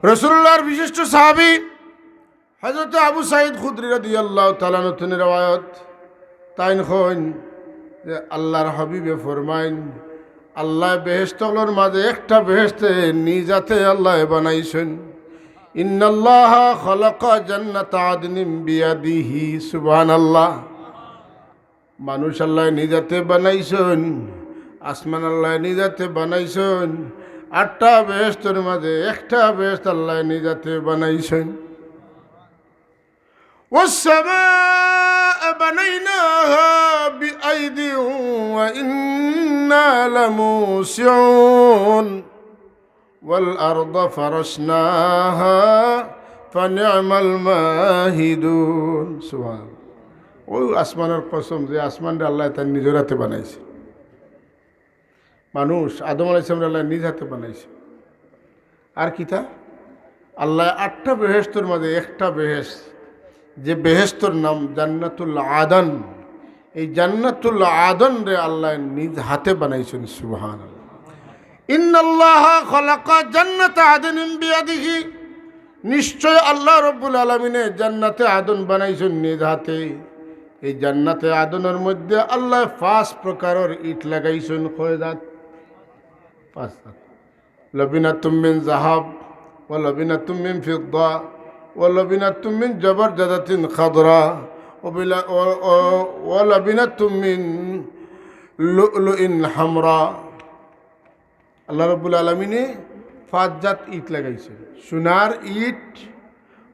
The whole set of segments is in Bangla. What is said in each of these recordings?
রাসূলুল্লাহর বিশিষ্ট সাহাবী হযরত আবু সাঈদ খুদরি রাদিয়াল্লাহু তাআলা নতুনের রওয়ায়াত তাইন হন যে আল্লাহর হাবিবে ফরমাইন আল্লাহ বেহেশতগুলোর মাঝে একটা বেহেশতে নিজাতে আল্লাহ বানাইছেন। ইন্নাল্লাহা খালাকা জান্নাতা আদনিন বিয়াদিহি। সুবহানাল্লাহ। মানুষ আল্লাহ নিজাতে বানাইছেন, আসমান আল্লাহ নিজাতে বানাইছেন, আটটা বেহেশতের মাঝে একটা বেহেশত আল্লাহ নিজাতে বানাইছেন। والسماء بنيناها بأيد وإنا لموسعون والأرض فرشناها فنعم الماهدون। সুবহান। ওই আসমানের কসম যে আসমানটা আল্লাহ তার নিজের হাতে বানাইছে। মানুষ আদম আলাইহিস সালাম আল্লাহ নিজ হাতে বানাইছে। আর কিতা আল্লাহ আটটা বেহেশতের মাঝে একটা বেহেশত, যে বেহেশতর নাম জান্নাতুল আদন, এই জান্নাতুল আদন রে আল্লাহ নিজ হাতে বানাইছেন। সুবহানাল্লাহ। ইন্নাল্লাহা খালাকা জান্নাতা আদনিন বিয়াদিহি। নিশ্চয় আল্লাহ রাব্বুল আলামিন জান্নাতে আদন বানাইছেন নিজ হাতে। এই জান্নাতে আদনের মধ্যে আল্লাহ 5 প্রকারের ইট লাগাইছেন। কয়জাত? 5 জাত। লবিনাতুম মিন যাহাব ওয়া লবিনাতুম মিন ফিদ্দা ওয়া লবিনাতুম মিন জবরজাদাতিন খাদরা ওয়া লবিনাতুম মিন লুলুইন হামরা। আল্লাহ রাব্বুল আলামিনে 5 জাত ইট লাগাইছে। সোনার ইট,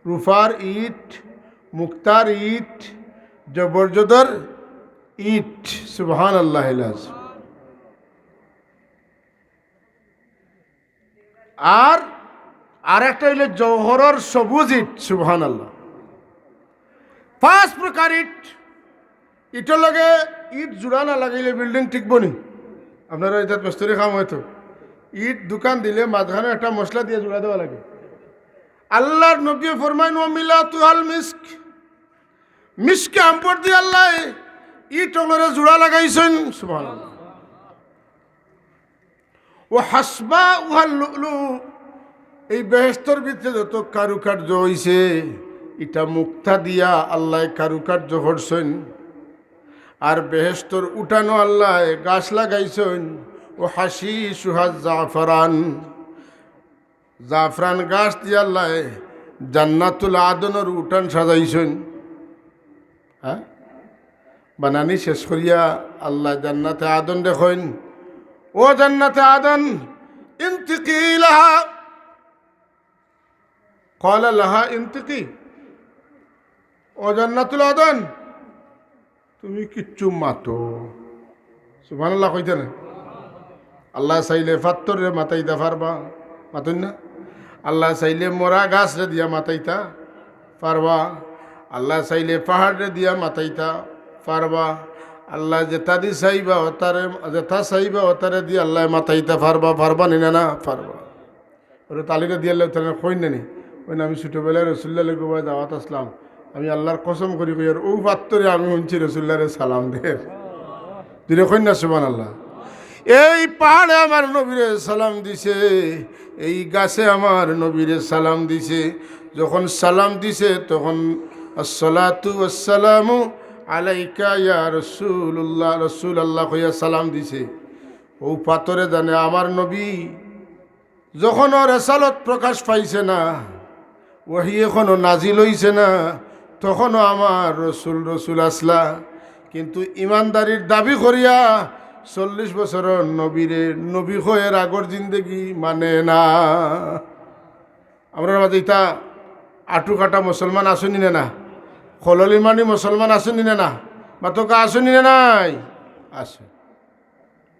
রূপার ইট, মুক্তার ইট, জবরজদার ইট। সুবহানাল্লাহ। আর একটা হইল জওহরের সবুজ ইট। সুবহানাল্লাহ। 5 প্রকার ইট। ইটের লগে ইট জোড়া না লাগাইলে বিল্ডিং টিকব নি? আপনারা এটা মিস্ত্রি কাম হয়তো ইট দোকান দিলে মাঝখানে একটা মশলা দিয়ে জোড়া দেওয়া লাগে। আল্লাহর নবী ফরমাইন ওয়া মিলাতুল মিস্ক। মিস্কে আমপর দিয়ে আল্লাহ ইট ওগুলোরে জোড়া লাগাইছেন। সুবহানাল্লাহ। ও হাসবা উহাল লুলু। এই বেহেশতের ভিতরে যত কারুকার্য হইছে এটা মুক্তা দিয়া আল্লাহ কারুকার্য করছেন। আর বেহেশতর উঠানো আল্লাহ গাছ লাগাইছেন। ও হাসি সুহাজ জাফরান। জাফরান গাছ দিয়ে আল্লাহ জান্নাতুল আদনের উঠান সাজাইছেন। হ্যাঁ, বানানি শেষ করিয়া আল্লাহ জান্নাতে আদন দেখেন। ও জান্নাতে আদন ইনতিকি লাহা। ক্বালা লাহা ইনতিকি। ও জান্নাতুল আদন তুমি কিচ্ছু মাতো। সুবহানাল্লাহ কইতে না? আল্লাহ চাইলে ফাত্তরে মাতাইতা পারবা, মাতুন না? আল্লাহ চাইলে মরা গাছ রে দিয়া মাতাইতা পারবা। আল্লাহ চাইলে পাহাড়ে দিয়া মাতাইতা পারবা। আল্লাহ যেটা দি চাইবা ওতারে, যেটা চাইবা ওতারে দিয়ে আল্লাহ মাতাইতা পারবা। পারবা নি না? পারবা। ওরা তালিকা দিয়ে আল্লাহ তাহলে কই নি? ওই না আমি ছোটোবেলায় রসুল্লাহ গোবায় দাওয়াত আসলাম, আমি আল্লাহর কসম করি কই আর ও পাত্তরে আমি শুনছি রসুল্লাহরে সালাম দে। তুই কই না? সুবহানাল্লাহ। এই পাহাড়ে আমার নবীরে সালাম দিছে, এই গাছে আমার নবীরে সালাম দিছে। যখন সালাম দিছে তখন আসসালাতু ওয়াসসালামু আলাইকা ইয়া রাসূলুল্লাহ, রাসূল আল্লাহ কইয়া সালাম দিছে। ও পাথরে জানে আমার নবী যখন ওর রেসালত প্রকাশ পাইছে না, ওহি এখনো নাজিল হইছে না, তখনও আমার রসুল রসুল আসলা। কিন্তু ইমানদারির দাবি করিয়া 40 বছরের নবীরে নবী হয়ে আগর জিন্দেগি মানে না। আমরা মাঝে ইতা আটু কাটা মুসলমান আসুনি না? খললি মানি মুসলমান আসুনি না? মাতকা আসুনি না? নাই আসে।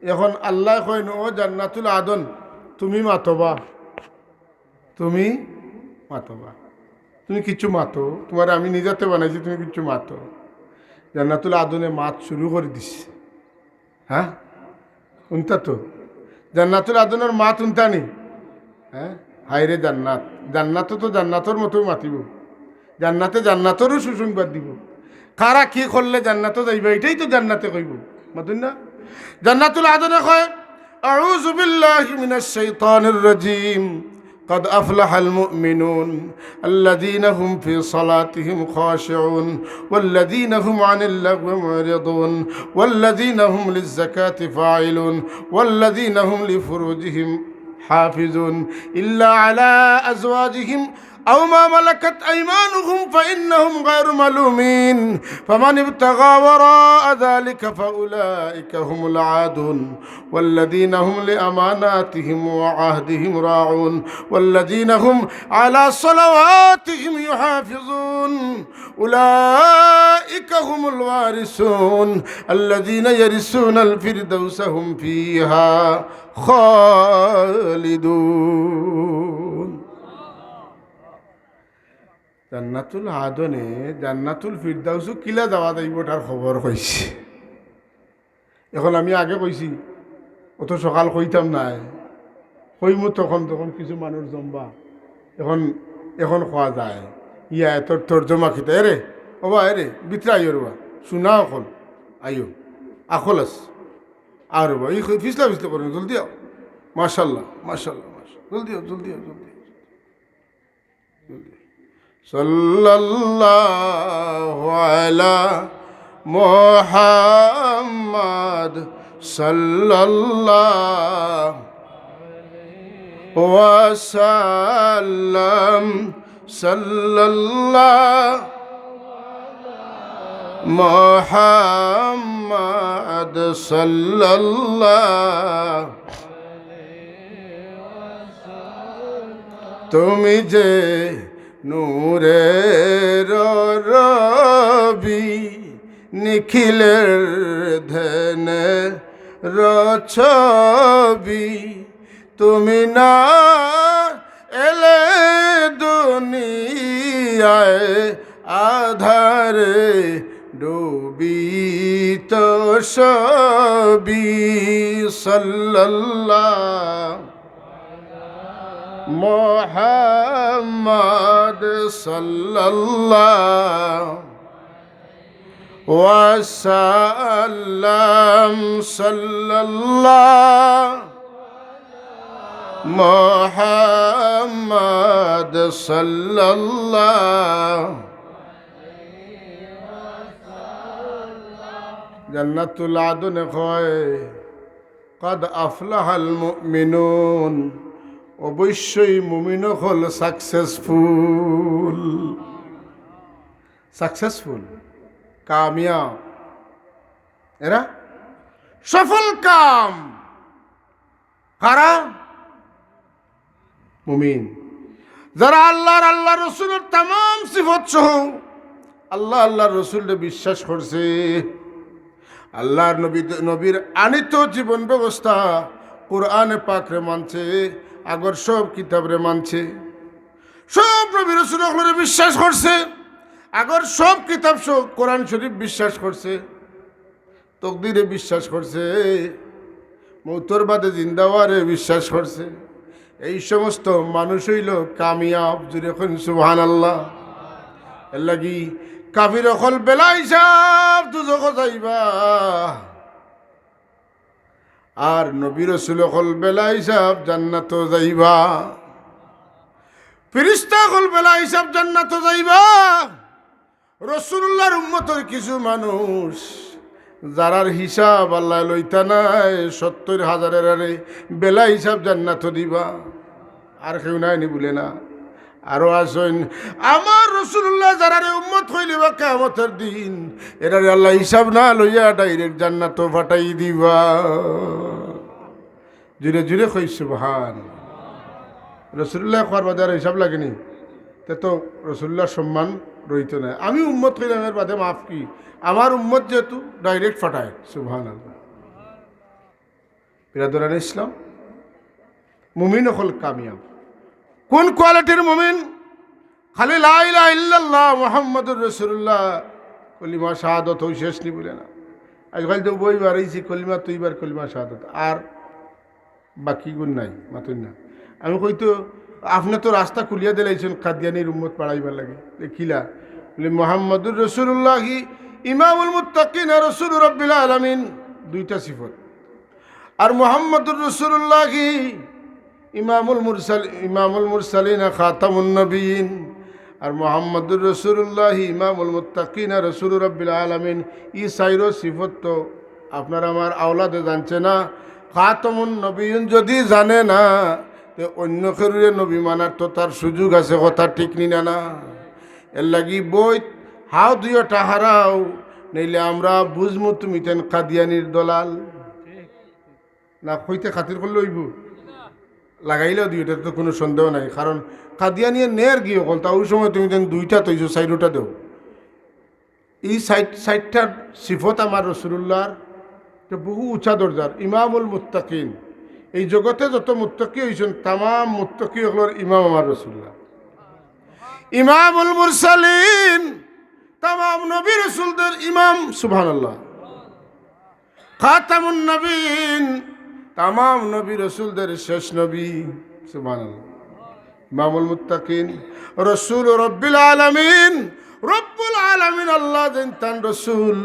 এখন আল্লাহ কইন ও জান্নাতুল আদন তুমি মাতবা, তুমি মাতবা। তুমি কিচ্ছু মাতো, তোমার আমি নিজাতে বানাইছি, তুমি কিচ্ছু মাতো। জান্নাতুল আদনে মাত শুরু করে দিছে। হ্যাঁ, উনতা তো জান্নাতুল আদনের মাত উনতানি। হ্যাঁ, হাইরে জান্নাত, জান্নাতও তো জান্নাতর মতো মাতিব, জান্নাতে জান্নাতরও সুসংবাদ দিব। কারা কি করলে জান্নাতে যাইবা এটাই তো জান্নাতে কইব, মাতুন না? জান্নাতুল আদনে কয় আউযু বিল্লাহি মিনাশ শাইতানির রাজিম قد أفلح المؤمنون الذين هم في صلاتهم خاشعون والذين هم عن اللغو معرضون والذين هم للزكاة فاعلون والذين هم لفروجهم حافظون إلا على أزواجهم أو ما ملكت أيمانهم فإنهم غير ملومين فمن ابتغى وراء ذلك فأولئك هم العادون والذين هم لأماناتهم وعهدهم راعون والذين هم على صلواتهم يحافظون أولئك هم الوارثون الذين يرثون الفردوس هم فيها خالدون জান্নাতুল আদনে জান্নাতুল ফিরদাউসু কিলা যাওয়া যাইব তার খবর কইছি। এখন আমি আগে কইছি অত সকাল কইতাম নাই, কইমু তখন তখন কিছু মানুষ জমবা এখন এখন খোয়া যায় ইয়া তোর তর্জমা খিতা এরে ওবা এরে বিতরা আইও রবা শুনা অকল আইও আকল আস আর রবা এই ফিসলা ফিসলা করেন জলদি আও মাশাল্লাহ মাশাল্লাহ মাশাল্লাহ জলদি আও জলদি আও জলদি জলদি সাল্লাল্লাহু আলা মুহাম্মাদ সাল্লাল্লাহু ওয়াসাল্লাম সাল্লাল্লাহু মুহাম্মাদ সাল্লাল্লাহু তুমি যে নূরের রবি নিখিলের ধনে রছবি তুমি না এলে দুনিয়ায় আধারে ডুবি তো সবি সাল্লাল্লাহু মুহাম্মাদ সাল্লাল্লাহু ওয়াসাল্লাম সাল্লাল্লাহু মুহাম্মাদ সাল্লাল্লাহু জান্নাতুল আদনে কয় কদ আফলাহাল মুমিনুন অবশ্যই মুমিন হল সাকসেসফুল সাকসেসফুল কামিয়াব এরা সফল কাম কারা মুমিন যারা আল্লাহ রসুলের তাম সিফত সহ আল্লাহর রসুলকে বিশ্বাস করছে আল্লাহর নবীর আনিত জীবন ব্যবস্থা কোরআনে পাকরে মানছে আগর সব কিতাবরে মানছে সব নবী রাসূলুল্লাহরে বিশ্বাস করছে আগর সব কিতাব সব কোরআন শরীফ বিশ্বাস করছে তকদিরে বিশ্বাস করছে মৌতর বাদে জিন্দাওয়ারে বিশ্বাস করছে এই সমস্ত মানুষ হইল কামিয়াব জুড়ে কোন সুবহানাল্লাহ এর লাগি কাফির অকল বেলা হিসাব দুজক যাইবা আর নবী রাসূল অকল বেলা হিসাব জান্নাত যাইবা ফেরেশতা অকল বেলা হিসাব জান্নাত যাইবা রাসূলুল্লাহর উম্মতের কিছু মানুষ যারার হিসাব আল্লাহ লইতা নাই ৭০,০০০ আরে বেলা হিসাব জান্নাত দিবা আর কেউ নাই নি বলে না আরো আসেন আমার রাসূলুল্লাহ যারারে উম্মত হইলিবা কিয়ামতের দিন এরারে আল্লাহ হিসাব না লইয়া ডাইরেক্ট জান্নাত ফাটাই দিবা জুড়ে জুড়ে কই সুবহান রাসূলুল্লাহ কোয়ার বাজার হিসাব লাগেনি তো রাসূলুল্লাহর সম্মান রইতো না আমি উম্মত হইলাম এর বাদে মাফ কি আমার উম্মত যেহেতু ডাইরেক্ট ফাটায় সুবহানাল্লাহ বিরাদরান ইসলাম মুমিন হল কামিয়াব কোন কোয়ালিটির মুমিন খালি লা ইলাহা ইল্লাল্লাহ মুহাম্মাদুর রাসূলুল্লাহ কলিমা শাহাদাত হই শেষ নি বলে না আজকাল তো বই বাড়াইছি কলিমা তুইবার কলিমা শাহাদাত আর বাকি গুণ নাই মাতুন না আমি কইতো আপনি তো রাস্তা খুলিয়া দিলাইছেন কাদিয়ানির উম্মত পাড়াইবার লাগে দেখিলা বলে মুহাম্মাদুর রাসূলুল্লাহ ইমামুল মুত্তাকিন রাসূল রাব্বিল আলামিন দুইটা সিফত আর মুহাম্মাদুর রাসূলুল্লাহ ইমামুল মুরসালিন খাতামুন নবীন, আর মুহাম্মদুর রাসূলুল্লাহ ইমামুল মুত্তাকিন রাসূল রাব্বিল আলামিন। ই সাইরো সিফত তো আপনার আমার আওলাদে জানছে না। খাতামুন নবীন যদি জানে না, তো অন্য কেউরে নবী মানার তো তার সুযোগ আছে, কথা ঠিক নি না? এর লাগি বই হাও দুইটা হারাও, নইলে আমরা বুঝমু তুমি তেন কাদিয়ানির দলাল না। কইতে খাতির করলে হইব, লাগাইলেও দুইটার তো কোনো সন্দেহ নাই। কারণ কাদিয়ানিয়ে নের গিয়ে কল তা ওই সময় তুমি তেন দুইটা তৈছো, সাইডটা দেও। এই সাইডটার সিফত আমার রাসূলুল্লাহর বহু উঁচা দরজার। ইমামুল মুত্তাকিন, এই জগতে যত মুত্তাকি হয়েছেন তাম মুত্তাকি হলোর ইমাম আমার রাসূলুল্লাহ। ইমামুল মুরসালিন, তাম নবী রাসূলদের ইমাম, সুবহানাল্লাহ। খাতামুন নবীন, তাম নবী রাসূলদের শেষ নবী, সুবহানাল্লাহ। ইমামুল মুত্তাকিন, রাসূল রব্বিল আলামিন, রব্বুল আলামিন আল্লাহ জানতান রাসূল।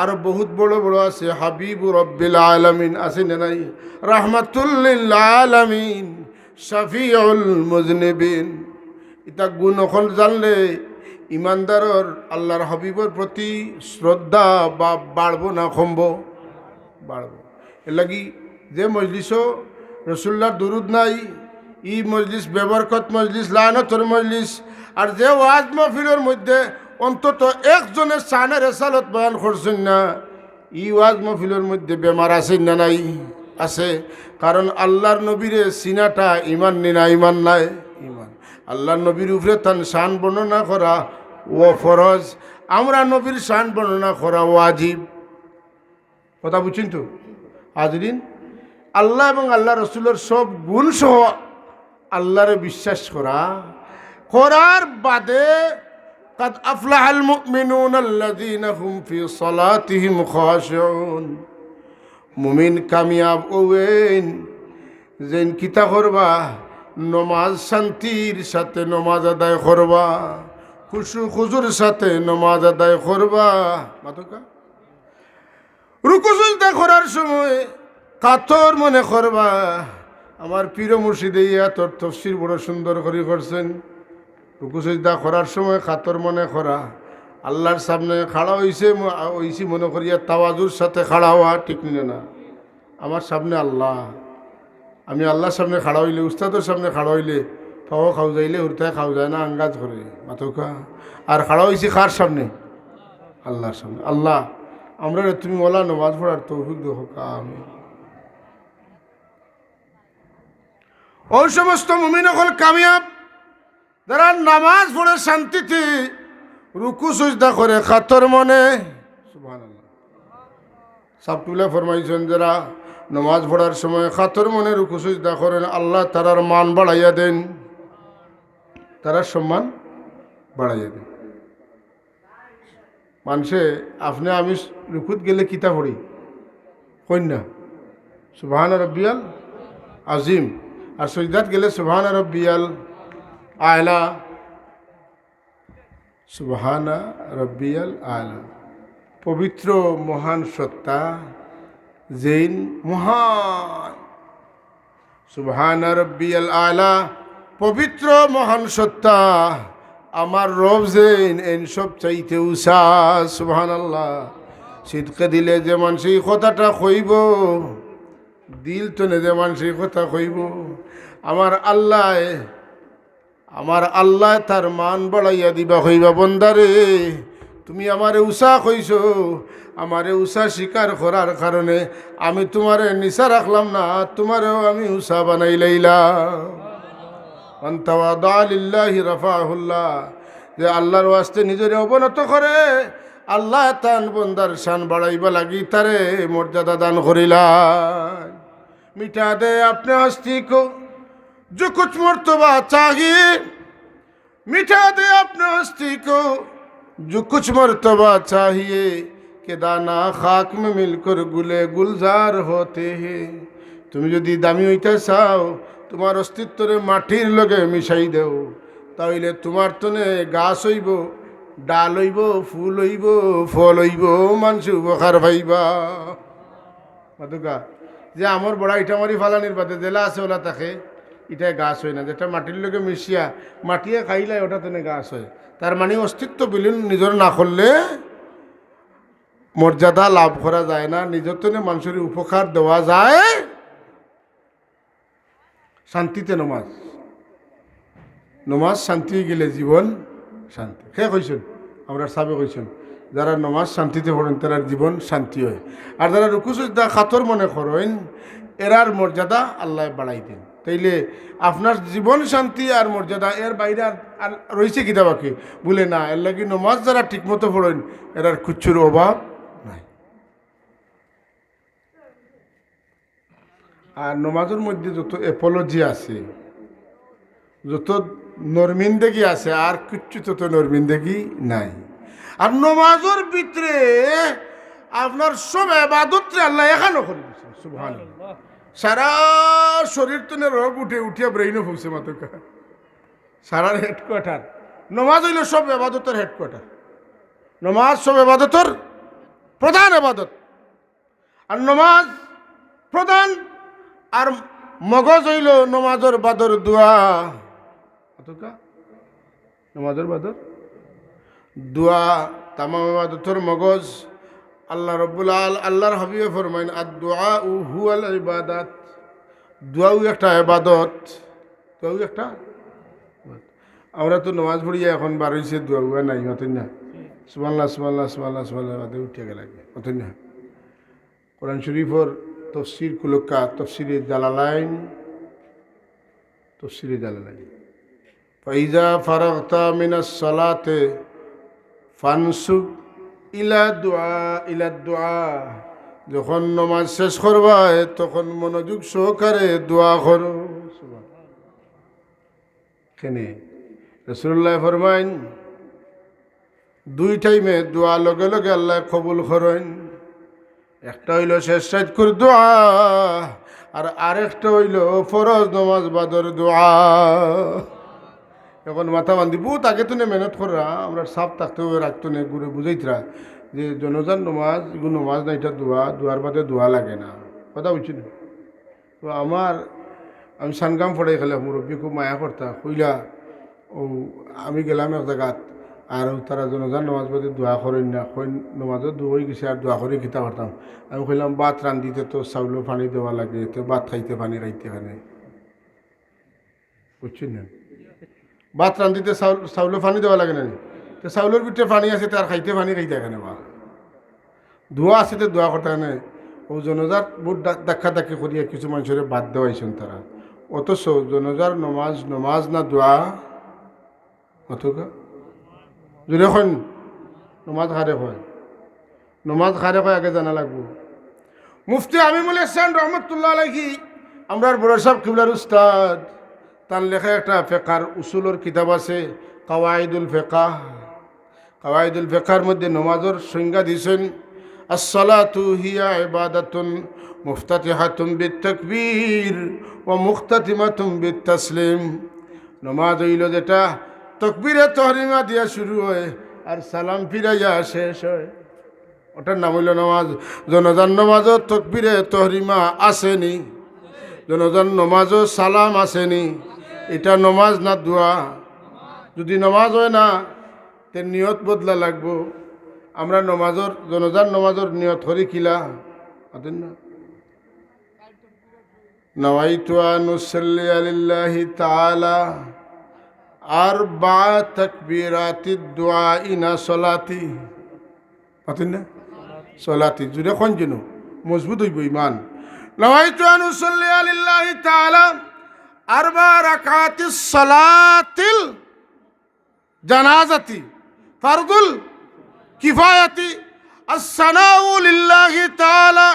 আর বহুত বড় বড় আছে, হাবিবু রব্বিল আলামিন আছে না নাই? রাহমাতুল লিল আলামিন, শাফিউল মুজনিবিন। এটা গুণ অকল জানলে ইমানদারর আল্লাহর হাবিবর প্রতি শ্রদ্ধা বা বাড়বো না কমব? বাড়বো। এর লাগি যে মজলিসও রসুল্লাহর দুরুদ নাই, ই মজলিস বেবরকত মজলিস, লানতর মজলিস। আর যে ওয়াজ মাহফিলের মধ্যে অন্তত একজনের শানের রেসালত বয়ান করছেন না, ই ওয়াজ মাহফিলের মধ্যে বেমার আছেন না? নাই, আছে। কারণ আল্লাহর নবীরে সিনাটা ইমান নি না? ইমান নাই, ইমান। আল্লাহর নবীর উপরে তার শান বর্ণনা করা ও ফরজ, আমরা নবীর শান বর্ণনা করা ওয়াজিব। কথা বুঝছেন তো হাজরিন? আল্লাহ এবং আল্লাহ রসুলের সব গুণ সহ আল্লাহরে বিশ্বাস করার বাদে قد أفلح المؤمنون الذين هم في صلاتهم خاشعون। মুমিন কামিয়াব ওয়েন যেন কিতা করবা, নমাজ শান্তির সাথে নমাজ আদায় করবা, খুশু খুজুর সাথে নমাজ আদায় করবা। মাতকা রুকু সিজদা করার সময় কাতর মনে করবা। আমার পীর মুর্শিদে তোর তফসির বড় সুন্দর করে করছেন। রুকু সিজদা করার সময় কাতর মনে করা, আল্লাহর সামনে খাড়া হইছি মনে করিয়া তাওয়াজুর সাথে খাড়া হওয়া ঠিক না। আমার সামনে আল্লাহ, আমি আল্লাহর সামনে খাড়া হইলে, উস্তাদের সামনে খাড়া হইলে পাও খাও যাইলে উর্তায় খাও যায় না, আঙ্গাজ করে মাথকা। আর খাড়া হইছি কার সামনে? আল্লাহর সামনে। আল্লাহ আমরা তুমি ওলা নমাজ পড়ার তৌফিক দেহ। আমি ওই সমস্ত মুমিন হল কামিয়াব যারা নামাজ পড়ে শান্তিতে, রুকু সিজদা করে কাতর মনে। সুবহানাল্লাহ। সাবতুল্লাহ ফরমাইছেন যারা নামাজ পড়ার সময় কাতর মনে রুকু সিজদা করেন, আল্লাহ তারার মান বাড়াইয়া দেন, তারার সম্মান বাড়াইয়া দেন। মানুষে আপনি আমি রুকুত গেলে কিতা পড়ি কন্যা সুবহান রব্বিয়াল আজিম, আর সজদাত গেলে সুবহান রব্বিয়াল আলা, সুবহান রব্বিয়াল আলা। পবিত্র মহান সত্তা যেইন মহান, সুবহান রব্বিয়াল আলা, পবিত্র মহান সত্তা আমার রব যেন এন সব চাইতে উষা। সুবহানাল্লাহ। সিদকে দিলে যে মানুষ এই কথাটা কইব, দিল তো নে যে মানুষ এই কথা কইব, আমার আল্লাহ তার মান বাড়াইয়া দিবা হইবা, বন্দারে তুমি আমারে উষা কইছ, আমারে উষা স্বীকার করার কারণে আমি তোমারে নিশা রাখলাম না, তোমারেও আমি উষা বানাই লাইলাম। রাফাহুল্লাহ, যে আল্লাহর ওয়াস্তে নিজের অবনত করে আল্লাহ তান বন্দার শান বাড়াইবা লাগি তারে মর্যাদা দান করিলাই। মিটা দে আপনি হস্তি কো जो कुछ मर्तबा चाहिए, मिटा दे अपने हस्ती को जो कुछ मर्तबा चाहिए, के दाना खाक में मिलकर गुले गुलजार होते हैं। তুমি যদি দামি হইতে চাও, তোমার অস্তিত্বরে মাটির লগে মিশাই দেও, তাইলে তোমার তনে গাছ হইব, ডাল হইব, ফুল হইব, ফল হইব, মানুষ উপকার পাইবা। মাতুকা যে আমার বড়া ইটামারি ফালানির বাদে জেলা আছে ওলা তাকে এটা গাছ হয় না, যেটা মাটির লগে মিশিয়া মাটিয়ে খাইলে ওটা তেনে গাছ হয়। তার মানে অস্তিত্ব বিলীন নিজের না করলে মর্যাদা লাভ করা যায় না, নিজের তেনে মানুষের উপকার দেওয়া যায় শান্তিতে। নমাজ নমাজ শান্তি গেলে জীবন শান্তি। কে কইছেন? আমরা সাবে কইছেন যারা নমাজ শান্তিতে পড়েন তার জীবন শান্তি হয়। আর যারা রুকু সিজদা খাতর মনে করেন এরার মর্যাদা আল্লাহ বাড়াই দেন। তাইলে আপনার জীবন শান্তি আর মর্যাদা এর বাইরে আর রয়েছে কিতা বাকি বলে না, এর লাগি নমাজ যারা ঠিকমতো পড়েন এরার কুচ্ছুর অভাব নাই। আর নমাজের মধ্যে যত এপোলজি আছে, যত নরমিন্দেগি আছে, আর কিচ্ছু তত নরমিন্দেগি নাই। আর নমাজের ভিতরে আপনার সব ইবাদতরে আল্লাহ এখানে করে দিয়েছে। সুবহানাল্লাহ। সারা শরীর তুলে রোগ উঠে উঠিয়া ব্রেইনও ফুসে মাতকা। সারা হেডকোয়ার্টার নমাজ হইল সব ইবাদতের হেডকোয়ার্টার। নমাজ সব ইবাদতের প্রধান ইবাদত। আর নমাজ প্রধান আর মগজ হইল নমাজের বাদর দোয়া। নমাজের বাদর দোয়া তামাম ইবাদতের মগজ। আল্লাহ রব্বুল আল্লাহর হাবিবে ফরমাইন আদ-দুআ হুয়াল ইবাদাত। দোয়াও একটা ইবাদত, দোয়াও একটা। আমরা তো নামাজ পড়িয়া এখন বার হইছে দোয়া নাই মতন না। সুবহানাল্লাহ সুবহানাল্লাহ সুবহানাল্লাহ সুবহানাল্লাহ বাদে উঠে গেল মতন না। কোরআন শরীফের তফসির কুলুক্কা তফসিরে জালালাইন, তফসিরে জালালাইন ফাইজা ফারাগতা মিনাস সালাতে ফানসুব ইলা দুআ। যখন নমাজ শেষ করবা তখন মনোযোগ সহকারে দোয়া করো। কেনে রাসূলুল্লাহ ফরমাইন দুই টাইমে দোয়া লগে লগে আল্লাহ কবুল করেন। একটা হইল শেষ রাত করে দোয়া, আর আরেকটা হইল ফরজ নমাজ বাদর দোয়া। এখন মাথা বান্ধি বহুত আগে তো মেহনত করা আমরা সাপ থাকতে রাখতো না, ঘুরে বুঝাইতরা যে জনজান নমাজ এগুলো নমাজ না, এটা দোয়া, দোয়ার বাদে দোয়া লাগে না। কথা বুঝছি না? তো আমি সানগাম পড়াই খেলাম, মুরব্বী খুব মায়া করতা কইলা ও আমি গেলাম এক জায়গাত আর তারা জনজান নমাজ বাদে দোয়া করেন না, নমাজও দোয়াই গেছে আর দোয়া করে খিতা করতাম। আমি কইলাম ভাত রান্ধিতে তো চাউলও পানি দেওয়া লাগে, তো ভাত খাইতে পানি রাইতে খানে, বুঝছি না? ভাত রান্ধিতে চাউলও পানি দেওয়া লাগে না, তো চাউলের ভিতরে পানি আছে তার খাইতে পানি খাইতে এখানে বা দোয়া আছে তো দোয়া করতে এখানে। ও জনজার বহুত দেখা দেখি করিয়া কিছু মানুষের বাদ দেওয়াইছেন তারা, অথচ জনজার নমাজ না দোয়া অথকা যদি এখন নমাজ খারে হয়, নমাজ খারে হয় আগে জানা লাগবো। মুফতি আমিনুল ইহসান রহমতুল্লাহ আলাইহি আমরার বড় সাহেব কিবলার উস্তাদ, তার লেখা একটা ফেকার উসুলের কিতাব আছে কাওয়াইদুল ফিকাহ। কাওয়াইদুল ফিকাহর মধ্যে নমাজের সংজ্ঞা দিয়েছেন আসসালাতু হিয়া ইবাদাতুন মুফতাতিহাতুন বিত্তাকবীর ওয়া মুখতাতিমাতুন বিত্তাসলিম। নমাজ হইল যেটা তাকবীরে তাহরিমা দিয়া শুরু হয় আর সালাম ফিরাইয়া শেষ হয়, ওটার নাম হইল নমাজ। জনজান নমাজও তাকবীরে তাহরিমা আসেনি, জনজান নমাজও সালাম আসেনি। এটা নমাজ না দোয়া? যদি নমাজ হয় না তে নিয়ত বদলা লাগবো। আমরা নমাজর জনজান নমাজর নিয়ত করি কিলা না নাওয়াইতু আন উসাল্লি আলিল্লাহি তাআলা আরবা তাকবীরাতিদ দুআ ইনা সলাতি না সলাতি জুড়ে কোন যেন মজবুত হইব ইমান। নাওয়াইতু আন উসাল্লি আলিল্লাহি তাআলা আরবা রাকাতিস সালাতিল জানাজাতি ফারদুল কিফায়াতি আসসানাউ লিল্লাহি তাআলা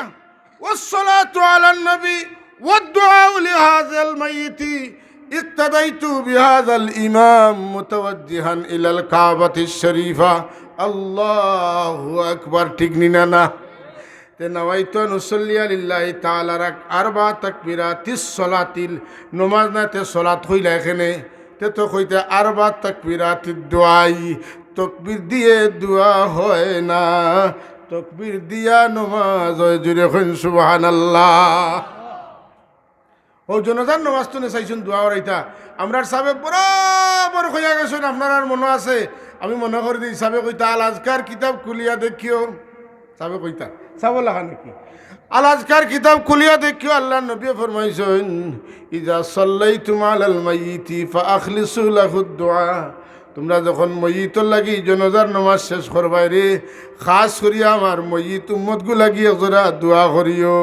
ওয়াসসালাতু আলান নবী ওয়াদ-দুআউ লিহাযাল মাইয়িতি ইক্তাদাইতু বিহাযাল ইমাম মুতাওয়াজ্জিহান ইলাল কাবাতিশ শরীফা। আল্লাহু আকবার। ঠিক নিনা না? তে নাওয়াইতু আন উসাল্লি লিল্লাহি তাআলা আরবা তাকবীরাতিস সালাতিল নমাজ না তে সালাত হইলা এখানে তে তো কইতে আরবা তাকবীরাতিদ দুআই। তকবীর দিয়ে দোয়া হয় না, তকবীর দিয়া নমাজ হয়। জুড়ে হইন সুবহানাল্লাহ। ও জনজার নমাজ তো চাইছুন দোয়া করাইতা আমরার সাবে বরাবর হইয়া গেছেন আপনার আর মনে আছে আমি মনে করি দিই সাবে কইতা আল আজকার কিতাব খুলিয়া দেখিও সাবে কইতা চাব লাগা নাকি আল আজকার কিতাব খুলিয়া দেখিও আল্লাহ নবী ফরমাইছেন ইজা সাল্লাইতুম আলাল মাইয়িতি ফাআখলিসু লাহু দুআ তোমরা যখন ময়িতর লাগি জনজার নমাজ শেষ করবাই রে খাস করিয়া আমার ময়িত উম্মতগু লাগি জোরা দোয়া করিও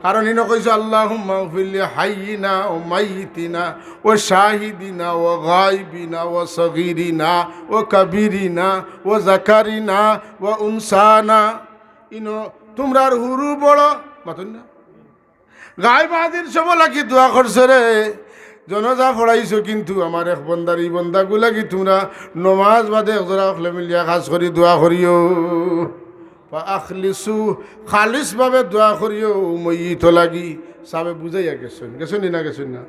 কারণ ইনো কইছে আল্লাহুম্মা গফিরলি হাইয়িনা ও মাইয়িতিনা ও শাহিদিনা ও গায়বিনা ও সগীরিনা ও কাবীরিনা ও যাকারিনা ও উনসানা ইনো তোমরার হুরু বড় মাতুন না গায়ব হাজির সব লাগি দোয়া করছে রে জনজা পড়াইছো কিন্তু আমার এক বন্দার এই বন্দাগুলা কি তোমরা নমাজ বাদে একজোড়া হলে মিলিয়া কাজ করি দোয়া করিও আখলিসু খালিস ভাবে দোয়া করিও মইতো লাগি সাবে বুঝাইয়া গেছেন না গেছেন না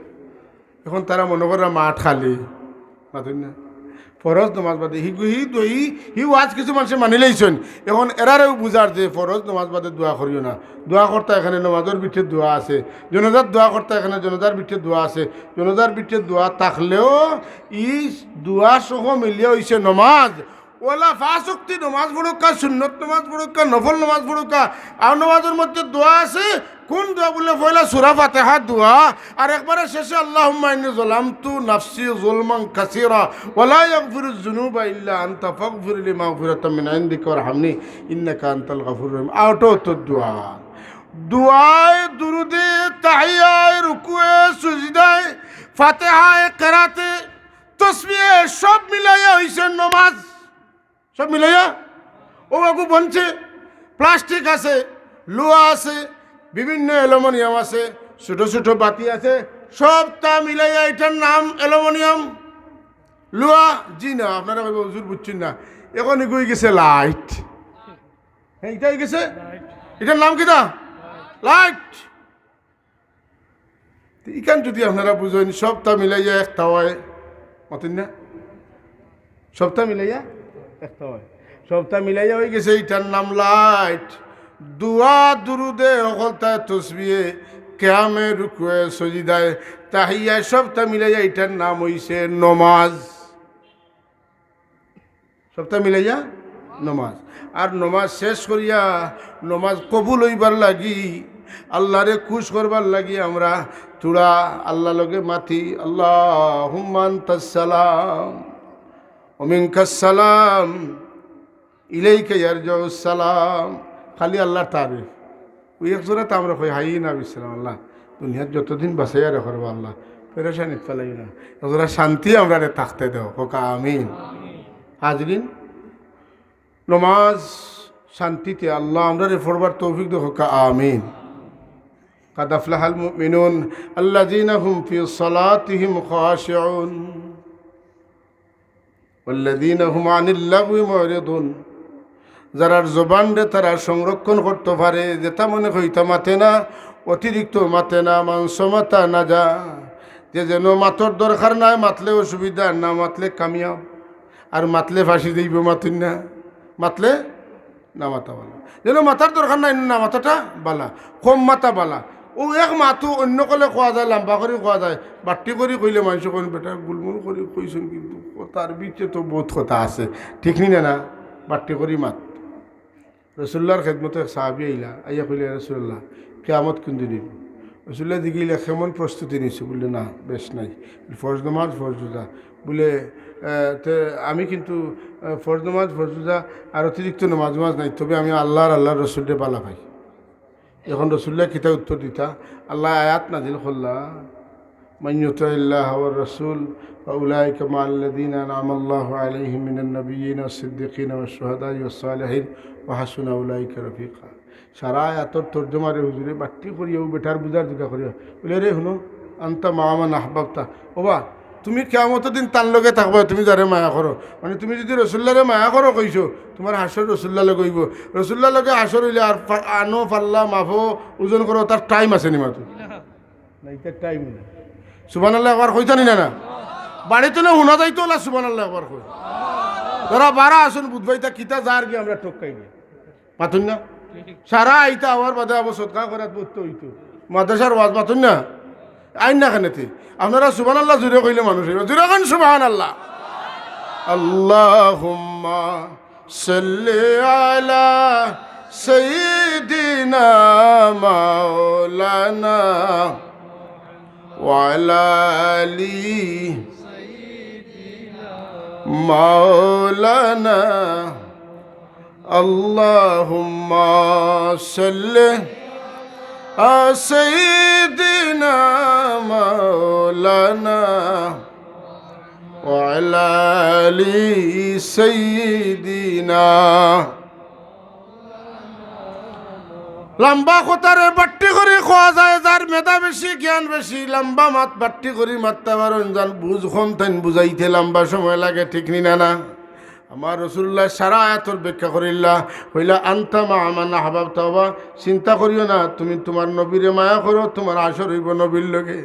এখন তারা মনে করে মাঠ খালি মাতুন না ফরজ নমাজ বাদে হি ওয়াজ কিছু মানুষে মানি লাইছেন এখন এরারেও বুঝার যে ফরজ নমাজ বাদে দোয়া করিও না দোয়া করতে এখানে নমাজের বিঠে দোয়া আছে জনজার দোয়া করতে এখানে জনজার বিঠে দোয়া আছে জনজার বিঠে দোয়া থাকলেও ই দোয়া সহ মিলিয়ে হয়েছে নমাজ ওলা ফাঁসক্তি নমাজ পড়ুকা সুন্নত নমাজ পড়ুকা নফল নমাজ পড়ুকা আর নমাজের মধ্যে দোয়া আছে কোন দোয়া বললে পয়লা সূরা ফাতিহা দোয়া আর একবারে শেষে আল্লাহুম্মা ইন্নী যালামতু নাফসি যুলমান কাসীরা ওয়া লা ইয়াগফিরুয যুনুবা ইল্লা আনতা ফাগফিরলি মাগফিরাতাম মিন ইনদিকা ওয়ারহামনি ইন্নাকা আনতাল গাফুরুর রহিম আউটো তো দোয়া দুআয়ে দুরুদে তাহিয়ায়ে রুকুয়ে সুজদায়ে ফাতিহায়ে কিরাতে তাসবিহে সব মিলাইয়া হইছে নামাজ সব মিলাইয়া ও বাবু বনছে প্লাস্টিক আছে লোহা আছে বিভিন্ন অ্যালুমিনিয়াম আছে ছোট ছোট বাতি আছে সব তা মিলাইয়া এটার নাম অ্যালুমিনিয়াম লোহা জি না আপনারা হুজুর বুঝছেন না এখন এগুই গেছে লাইট হ্যাঁ এটাই গেছে এটার নাম কিটা লাইট ইখান যদি আপনারা বুঝেন সবটা মিলাইয়া একটা হয় মতেন না সবটা মিলাইয়া একটা হয় সবটা মিলাইয়া হয়ে গেছে এটার নাম লাইট দুয়া দুরুদে অকলতায় তসবিয়ে কেয়ামে রুকুয়ে সজিদায় তাহিয়া সবটা মিলাইয়া এটার নাম হইছে নমাজ সবটা মিলাইয়া নমাজ আর নমাজ শেষ করিয়া নমাজ কবুল হইবার লাগি আল্লাহরে খুশ করবার লাগি আমরা তোরা আল্লাহ লগে মাতি আল্লাহুম্মা আনতাস সালাম ওয়া মিনকাস সালাম ইলাইকা ইয়ারজাউস সালাম খালি আল্লাহর তারিফ ওই একজোড়া তো আমরা কই হাই না বিশ্রাম আল্লাহ দুনিয়ার যতদিন বাঁচাইয়া রাখবা আল্লাহ পেরেশানি ফেলাই না একজোড়া শান্তি আমরা থাকতে দেও হোকা আমিন হাজরিন নমাজ শান্তিতে আল্লাহ আমরা পড়বার তৌফিক দেও হোকা আমিন قد أفلح المؤمنون الذين هم في صلاتهم خاشعون والذين هم عن اللغو معرضون যারার জবান রে তারা সংরক্ষণ করতে পারে যেটা মনে হইতা মাতে না অতিরিক্ত মাতে না মাংস মাতা না যা যে যেন মাতর দরকার নাই মাতলে অসুবিধা না মাতলে কামিয়াব আর মাতলে ফাঁসি দিব মাতুন না মাতলে না মাতা বালা যেন মাথার দরকার নাই না মাথাটা বালা কম মাতা বালা ও এক মাথু অন্য কলে খোয়া যায় লম্বা করে খোয়া যায় বাট্টি করে কইলে মানুষ কোন বেটা গুলমুল করে কইছেন কিন্তু তার বিচে তো বহুত কথা আছে ঠিক নি না বাট্টি করি মাত রসুল্লাহর খেদমতে এক সাহাবি আইলা আইয়া কইলে রসুল্লাহ কেয়ামত কোন দিন রসুল্লাহ দিকে কেমন প্রস্তুতি নিছে বললে না বেশ নাই ফরজ নামাজ ফরজ রোজা বলে আমি কিন্তু ফরজ নামাজ ফরজ রোজা আর অতিরিক্ত নামাজ নাই তবে আমি আল্লাহর রসুলরে পালা পাই এখন রসুল্লাহ কিতা উত্তর দিতা আল্লাহ আয়াত নাজিল করলা মান ইউতিল্লাহ ওয়া রাসূল ফাউলাইকা মা'আল্লাযীনা আন'আমাল্লাহু আলাইহিম মিনান নাবিয়্যিনা ওয়াস-সিদ্দীকিনা ওয়াশ-শুহাদা'i ওয়াস-সালিহিন ওয়া হাসুনা উলাইকা রাফিকা সারা আয়াতর তর্জমারে হুজুরে বাট্টি করিও বেটার বুঝার দিকা করিও বলে রে শুনো আনতা মা'মান আহবাবতা ওবা তুমি কিয়ামতের দিন তার লগে থাকবা তুমি যারে মায়া করো মানে তুমি যদি রসুল্লাহরে মায়া করো কইছো তোমার হাসর রসুল্লাহ লগে হইব রসুল্লাহ লগে হাসর হইলে আর আনো পাল্লা মাফো ওজন করো তার টাইম আছে নি মাতো না তার টাইম নেই সুবহানাল্লাহ একবার কইতানি না বাড়িতে না শোনা যাইতো না সুবহানাল্লাহ একবার কই ধরা বারা আসুন বুধবাইতা কিতা যার কি আমরা ঠকাই গে পাতুন না সারা আইতা আবার বাদে আবার সদকা করাত বলতে হইতো মাদ্রাসার ওয়াজ মাতুন না আইন না খানেতে আপনারা সুবহানাল্লাহ জুড়ে কইলে মানুষ হইব জুড়ে কোন সুবহানাল্লাহ আল্লাহুম্মা সাল্লি আলা সাইয়্যিদিনা মাওলানা ওয়া আলা আলি মাওলানা আল্লাহুম্মা সাল্লি سيدنا مولانا وعلى آل سيدنا লম্বা কথারে বাট্টি করে খোয়া যায় যার মেধা বেশি জ্ঞান বেশি লম্বা মাত বাট্টি করে মারতে পারেন যান বুঝ কম তাই বুঝাইতে লম্বা সময় লাগে ঠিক নি না আমার রসুল্লাহ সারা আয়াতর ব্যাখ্যা করিল্লা হইলা আন্তা মা আমার না হাবাব তাবা চিন্তা করিও না তুমি তোমার নবীরে মায়া করো তোমার আসর হইব নবীর লগে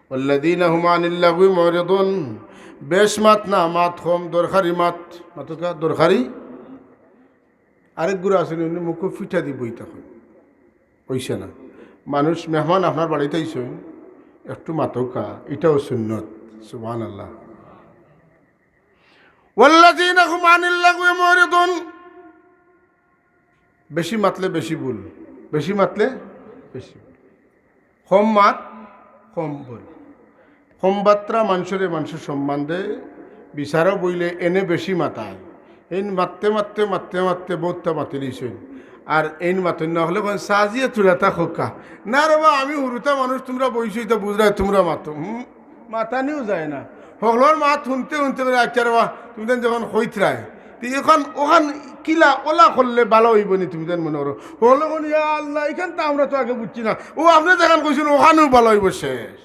ওয়াল্লাযীনা হুম আনিল লাগwi মুরিদুন বেশ মাত না মাত কম দরকারি মাত মাতকা দরকারি আরেক গুরু আছেন উনি মুখ ফিটা দি বইতা কই কইছে না মানুষ মেহমান আপনার বাড়িতে আইছে একটু মাতকা এটাও সুন্নত সুবহানাল্লাহ ওয়াল্লাযীনা হুম আনিল লাগwi মুরিদুন বেশি মাতলে বেশি ভুল বেশি মাতলে বেশি কম মাত কম ভুল কম বাত্রা মানুষের সম্মান দেয় বিচারও বইলে এনে বেশি মাতায় এই মারতে মারতে মারতে মারতে বহুতটা মাতিলিছেন আর এই মাতন না হলে সাজিয়ে তুলাতা খোকা না রে বা আমি হুরুতা মানুষ তোমরা বইছো এটা বুঝরায় তোমরা মাতো মাতানিও যায় না হগলোর মাত শুনতে শুনতে আচ্ছা রে বা তুমি যখন হইতরায় তো এখন ওখান কিলা ওলা করলে ভালো হইব নি তুমি যেন মনে করো হলো আল্লাহ এখান তো আমরা তো আগে বুঝছি না ও আপনি যেখান কইছেন ওখানেও ভালো হইব শেষ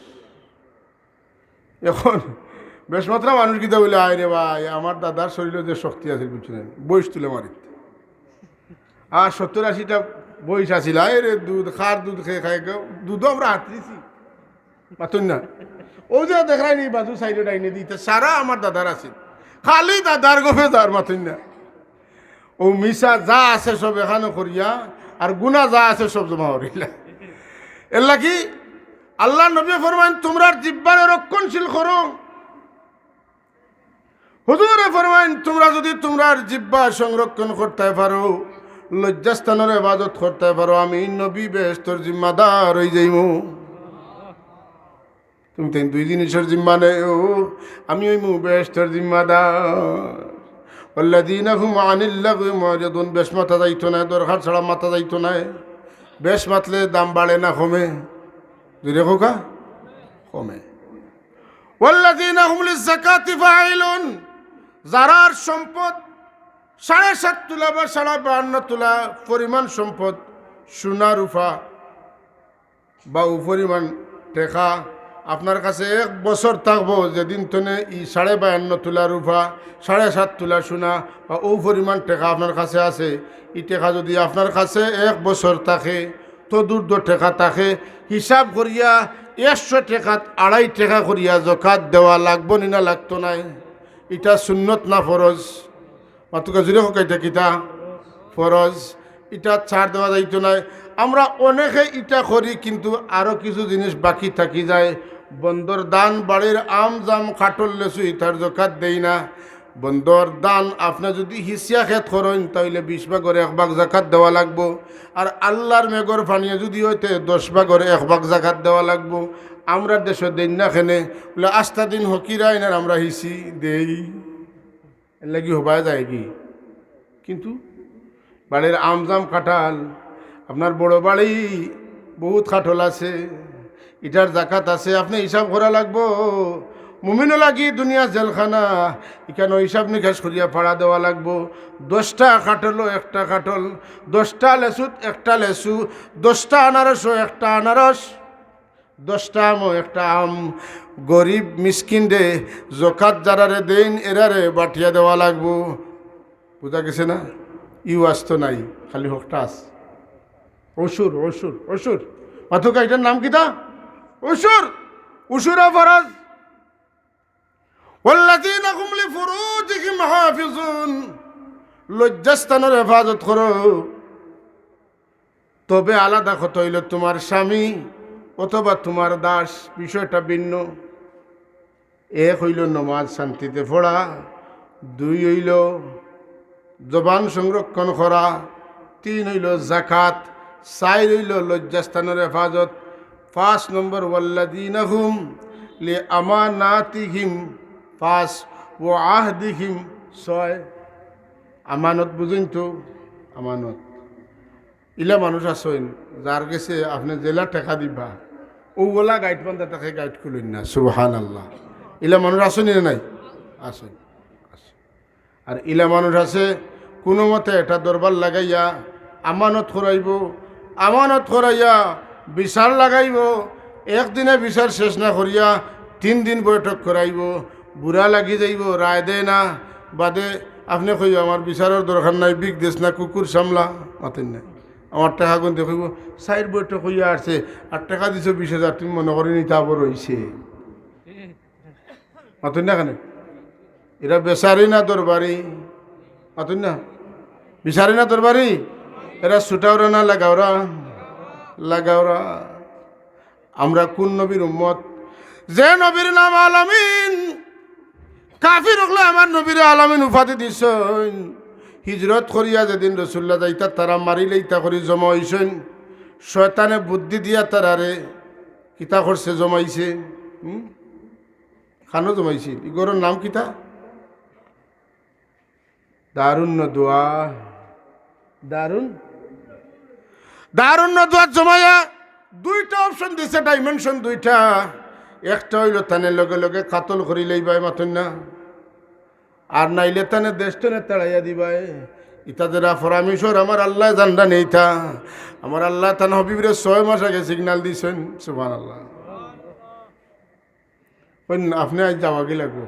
এখন বেশ মাত্রা মানুষ কিতা বলে আয় রে ভাই আমার দাদার শরীরে যে শক্তি আছে বুঝছেন বয়স তুলে মারি আর 70-80টা বয়স আসিল আয় রে দুধ খার দুধ খেয়ে খাই দুধও আমরা হাত দিছি মাতুন না ও যে দেখাই নি বাজু সাইডে ডাইনে দিতে সারা আমার দাদার আছে খালি দাদার গফে দার মাতুন না ও মিশা যা আছে সব এখানে করিয়া আর গুণা যা আছে সব জমা করিলা এর লাগি আল্লাহ নবী ফরমান তোমরা জিহ্বারে রক্ষণশীল করো হুজুরে ফরমান তোমরা যদি তোমরার জিহ্বা সংরক্ষণ করতে পারো লজ্জাস্থানের ইবাদত করতে পারো আমি নবী বেহেশতের জিম্মাদার হয়ে যাইমু তুমি তাই দুই জিনিসের জিম্মা নেও আমি ওই বেহেশতের জিম্মাদার ওয়াল্লাযীনা হুম আনিল লাগwi মুরিদুন বেশ মাথা যাইতো না দরকার ছাড়া মাথা যাইতো না বেশ মাতলে দাম বাড়ে না কমে যদি খোকা কমে ওয়াল্লাযীনা হুম লিয-যাকাতি ফাঈলুন যারার সম্পদ 7.5 তোলা বা 52 তোলা পরিমাণ সম্পদ সোনা রূপা বা পরিমাণ টাকা আপনার কাছে 1 বছর থাকবো যেদিন তনে 52.5 তোলা রূপা 7.5 তোলা সোনা বা ও পরিমাণ টাকা আপনার কাছে আছে এই টাকা যদি আপনার কাছে 1 বছর থাকে তো দূর টাকা থাকে হিসাব করিয়া 100 টাকা 2.5 টাকা করিয়া যাকাত দেওয়া লাগবো না লাগতো না এটা সুন্নত না ফরজ মাতুকা জুড়ে হোক এটা কিতা ফরজ এটা ছাড় দেওয়া যাইতো না আমরা অনেকে এটা করি কিন্তু আরও কিছু জিনিস বাকি থাকি যায় বন্দর দান বাড়ির আম জাম খাটল লেসু ইটার যাকাত দেই না বন্দর দান আপনি যদি হিসিয়া খেত করেন তাহলে 20 ভাগের 1 ভাগ যাকাত দেওয়া লাগবো আর আল্লাহর মেঘর ফানিয়ে যদি হইতে 10 ভাগের 1 ভাগ যাকাত দেওয়া লাগবো আমরা দেশে দেই না খেনে বলে আস্থা দিন হকিরাই না আমরা হিসি দেই এর লাগি হবা যায় কি কিন্তু বাড়ির আমজাম কাঁঠাল আপনার বড় বাড়ি বহুত কাঁঠাল আছে এটার জাকাত আছে আপনি হিসাব করা লাগবো মুমিনও লাগি দুনিয়া জেলখানা এখানে হিসাব নিকাশ করিয়া ভাড়া দেওয়া লাগবো 10টা কাঁঠালও 1টা কাঁঠাল 10টা লেসুত 1টা লেসু 10টা আনারসও 1টা আনারস 10টা আমও 1টা আম গরিব মিসকিন দে যাকাত যারারে দেন এরারে বাটিয়া দেওয়া লাগবো বুঝা গেছে না ইউ আসতো নাই খালি হকটা আস অসুর অসুর অসুর মাথুকা এটার নাম কিতা অসুর অসুরা ফরজ ওয়াল্লাযীনা হুম লিফুরুজিহিম হাফিজুন লজ্জাস্থানের হেফাজত করো তবে আলাদা কথা হইল তোমার স্বামী অথবা তোমার দাস, বিষয়টা ভিন্ন। এক হইল নমাজ শান্তিতে পড়া, দুই হইল জবান সংরক্ষণ করা, তিন হইল জাকাত, চার হইল লজ্জাস্থানের হেফাজত, 5 নম্বর ওয়াল্লাযীনাহুম লিআমানাতিহিম, 5 ওয়া আহদিহিম, 6 আমানত। বুঝেন তো আমানত ইলা মানুষ আছেন যার কাছে আপনি জেলা টাকা দিবা ওগুলা গাইড বান্ধা তাকে গাইড করলেন না। সুবহানাল্লাহ। ইলা মানুষ আসেন না নাই? আসেন। আর ইলা মানুষ আছে কোনো মতে এটা দরবার লাগাইয়া আমানত করাইব, আমানত করাইয়া বিচার লাগাইব, একদিনে বিচার শেষ না করিয়া 3 দিন বৈঠক করাইব, বুড়া লাগি যাইব, রায় দেয় না, বাদে আপনি কইব আমার বিচারের দরকার নাই, বিগ দেশ না কুকুর সামলা, মাতেন না আমার টাকা গুণ দেখব 4 বৈঠক হইয়া আসছে আর টাকা দিছ 20,000, তুমি মনে করি নিতে আবার রয়েছে, মাতেন না কেন? এরা বেচারি না দরবারি, মাতুন না বিচারি না দরবারি, এরা ছুটাওরা না লাগাওরা, লাগাওরা। আমরা কোন নবীর উম্মত? যে নবীর নাম আলামিন, কাফির হলে আমার নবীর আলামিন উপাধি দিছেন। হিজরত করিয়া যেদিন রসুল্লাহ যাইতা তারা মারিলে ইতা করি জমা হইছেন, শয়তানে বুদ্ধি দিয়া তারারে কিতা করছে, জমাইছে, খানো জমাইছিল। ইগরের নাম কিতা? দারুন দোয়া, দারুন দারুন দোয়া জমায়া 2টা অপশন দিছে, ডাইমেনশন 2টা। একটা হইল তানে লগে লগে কাতল করি লইবাই, মাতন না, আর নাইলে তানে দেশটনে তাড়াইয়া দিবাই। ইতাদের পরামর্শ আমার আল্লাহ জানডা নেইতা, আমার আল্লাহ তান হবিবরে 6 মাস আগে সিগন্যাল দিছেন। সুবহানাল্লাহ। আপনি আজ যাওয়া কি লাগবো?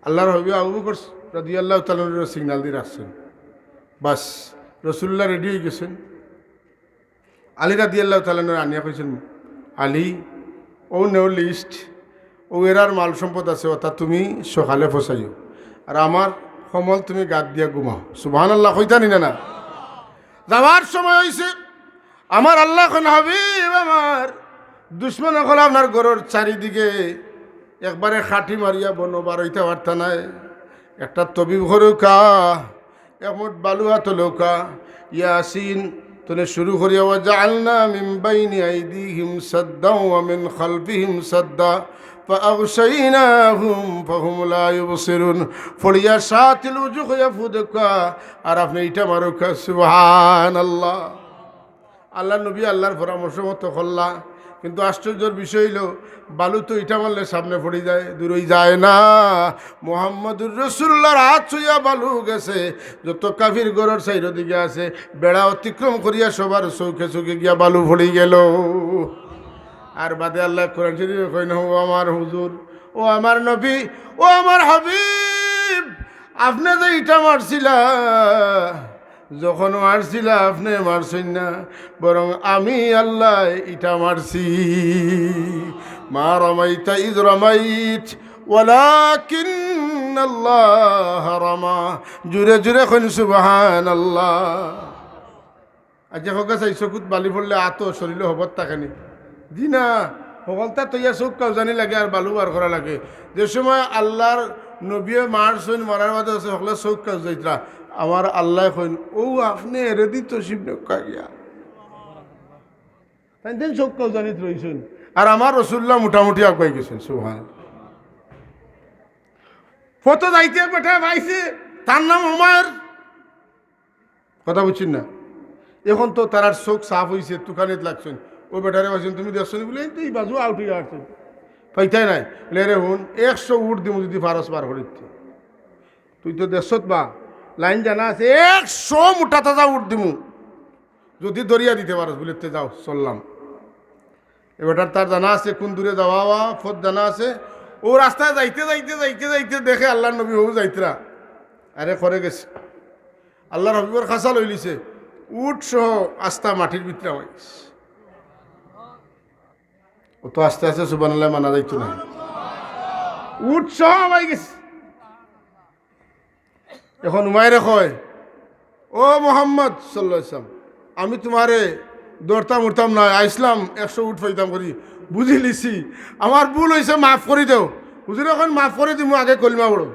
আল্লাহর হবি আবু বকর রাদিয়াল্লাহু তাআলা সিগন্যাল দিয়ে রাখছেন, বাস রসুল্লাহ রেডি হয়ে গেছেন। আলী রাদিয়াল্লাহু তাআলা আনিয়া কইছেন, আলী ও নেও লিস্ট, ও এরার মাল সম্পদ আছে, ওটা তুমি সকালে ফসাইও, আর আমার সমল তুমি গাত দিয়া ঘুমাও। সুবহানাল্লাহ কইতানি না? যাওয়ার সময় হয়েছে, আমার আল্লাহ কোন হাবিব আমার দুশ্মন হল আপনার ঘরের চারিদিকে একবারে খাটি মারিয়া বনবার হইতে পারতা নাই। একটা তবিব ঘরুকা, একমট বালুয়া তলৌকা, ইয়াসিন তোনে শুরু করিয়া ওয়াজআলনা মিন বাইনি আইদিহিম সাদ্দা ওয়া মিন খালফিহিম সাদ্দা ফাআগশাইনাহুম ফাহুম লা ইউবসিরুন। ফড়িয়া সাতিল উজুহ ইয়াফুদকা, আর আপনি এটা মারুকা। সুবহানাল্লাহ। আল্লাহ নবী আল্লাহর পরামর্শ মতো করলা, কিন্তু আশ্চর্যের বিষয় হইল বালু তো ইটা মারলে সামনে পড়ে যায়, দূরই যায় না। মুহাম্মদুর রাসূলুল্লাহর হাত ছুঁয়া বালু গেছে, যত কাফির গড়ের সাইড দিকে আছে বেড়া অতিক্রম করিয়া সবার চৌকে চৌকে গিয়া বালু পড়ে গেল। আর বাদে আল্লাহ কোরআন শরীফে কই না, ও আমার হুজুর, ও আমার নবী, ও আমার হাবিব, আপনি যে ইটা মারছিলা, যখন মারছিলা আপনি মারছেন না, বরং আমি আল্লাহ ইটা মারছি। মা রমাইতা ইজ রমাইত ওয়ালাকিন্নাল্লাহ রামা। জুরে জুরে কইন সুবহানাল্লাহ। আচ্ছা হোক আছে, চকুত বালি পড়লে আতো শরীরে হবত থাকেনি জি না, সকলতা তৈয়া চোখ কাউজানি লাগে আর বালু বার করা লাগে। যে সময় আল্লাহর নবীয়ে মারছেন, মারার বাদে সকলে চোখ কাজ যাইতরা, আমার আল্লাহ কইন ও আপনি এরে দিত শিব নকা গিয়া, তাই দিন চোখ কাউজানিত রইছেন, আর আমার রসুল্লাহ মোটামুটি আগুয়াই গেছেন। সুবহান। কত যাইতে বেটা ভাইছে, তার নাম উমার, কথা বুঝছেন না? এখন তো তার চোখ সাফ হয়েছে, তুকানিত লাগছেন, ও বেটারে ভাইছেন তুমি দেখছো বলে এই বাজু আউট হয়ে আসছেন, পাইতাই নাই বলে রে হুন 100 উঠ দিব যদি ফারস বার করিতে, তুই তো দেশত বা লাইন জানা আছে, 100 মোটা তাজা উঠ দিমু যদি দরিয়া দিতে পারস বলে যাও চললাম। এবারটার তার জানা আছে কোন দূরে যাওয়া পথ জানা আছে, ও রাস্তায় যাইতে যাইতে যাইতে যাইতে দেখে আল্লাহর নবী ও যাইতরা, আরে করে গেছে, আল্লাহর হবিবর খাসা লই লিছে, উঠ সহ আস্তা মাটির ভিতরে হয়, ও তো আস্তে আস্তে সুবহানাল্লাহ মানা যাইতো না, উঠ সহ হয়ে গেছে। এখন উমাইরে কয়, ও মোহাম্মদ সাল্লাল্লাহু আলাইহি ওয়াসাল্লাম, আমি তোমারে দৌড়তাম উঠতাম না, আইসলাম 100 উঠ পাইতাম করি, বুঝি লিছি আমার ভুল হয়েছে, মাফ করে দেও হুজুর, এখন মাফ করে দিব, আগে কলিমা পড়ো